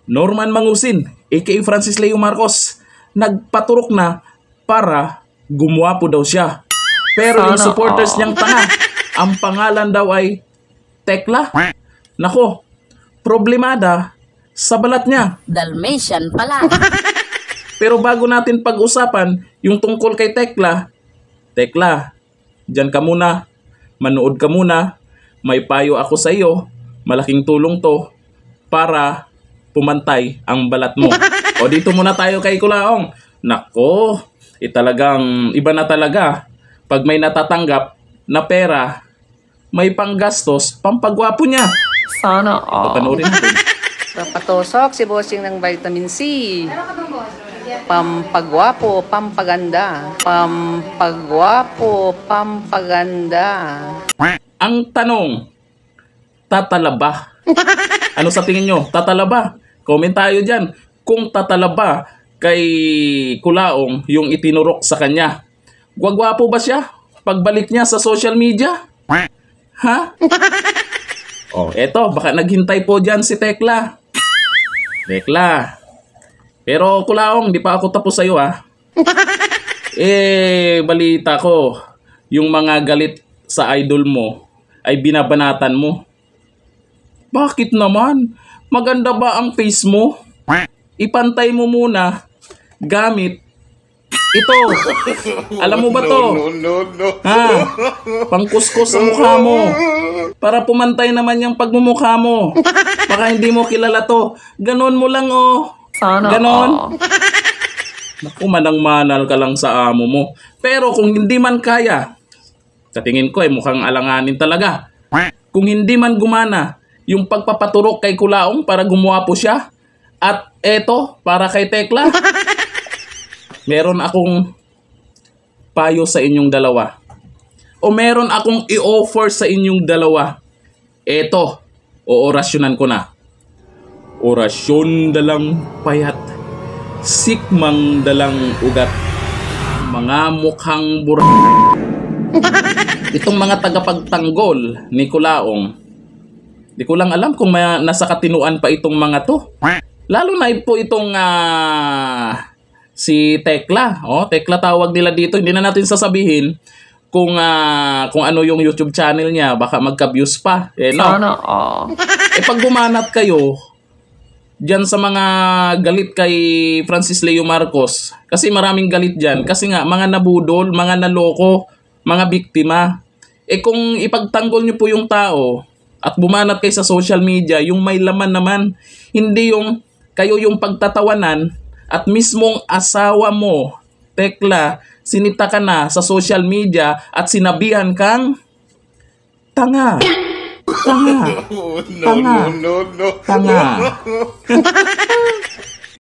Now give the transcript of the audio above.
Norman Mangusin, aka Francis Leo Marcos, nagpaturok na para gumwapo daw siya. Pero yung supporters niyang tanga, ang pangalan daw ay Tekla. Nako, problemada sa balat niya. Dalmatian pala. Pero bago natin pag-usapan yung tungkol kay Tekla, Tekla, dyan ka muna, manood ka muna, may payo ako sa iyo, malaking tulong to para pumantay ang balat mo. O dito muna tayo kay Kulaong. Nako, talagang iba na talaga. Pag may natatanggap na pera, may panggastos, pampagwapo niya. Sana all. Papanoorin natin. Papatusok si bossing ng vitamin C. Pampagwapo, pampaganda. Pampagwapo, pampaganda. Ang tanong, tatalaba? Ano sa tingin nyo? Tatalaba? Comment tayo dyan. Kung tatalaba kay Kulaong yung itinurok sa kanya, gwagwapo ba siya pagbalik niya sa social media? Ha? Oh, eto, baka naghintay po dyan si Tekla. Tekla. Pero Kulaong, di pa ako tapos sa'yo ha. Balita ko, yung mga galit sa idol mo ay binabanatan mo. Bakit naman? Maganda ba ang face mo? Ipantay mo muna gamit ito. Alam mo ba to? Ha? Pangkuskus sa mukha mo. Para pumantay naman yung pagmumukha mo. Baka hindi mo kilala to. Ganon mo lang oh. Sana ganon. Naku, manang-manal ka lang sa amo mo. Pero kung hindi man kaya, sa tingin ko mukhang alanganin talaga. Kung hindi man gumana yung pagpapaturok kay Kulaong para gumuwapo siya, at eto, para kay Tekla, meron akong payo sa inyong dalawa. O meron akong i-offer sa inyong dalawa. Eto, oorasyonan ko na. Orasyon dalang payat, sikmang dalang ugat, mga mukhang itong mga tagapagtanggol ni Kulaong, di ko lang alam kung nasa katinuan pa itong mga to. Lalo na po itong si Tekla. Oh, Tekla tawag nila dito. Hindi na natin sasabihin kung ano yung YouTube channel niya. Baka magka-views pa. No? Sana Pag gumanat kayo dyan sa mga galit kay Francis Leo Marcos, kasi maraming galit dyan. Kasi nga, mga nabudol, mga naloko, mga biktima. Kung ipagtanggol nyo po yung tao at bumanat kayo sa social media, yung may laman naman, hindi yung kayo yung pagtatawanan at mismong asawa mo, Tekla, sinita ka na sa social media at sinabihan kang tanga. Tanga. Tanga. Tanga.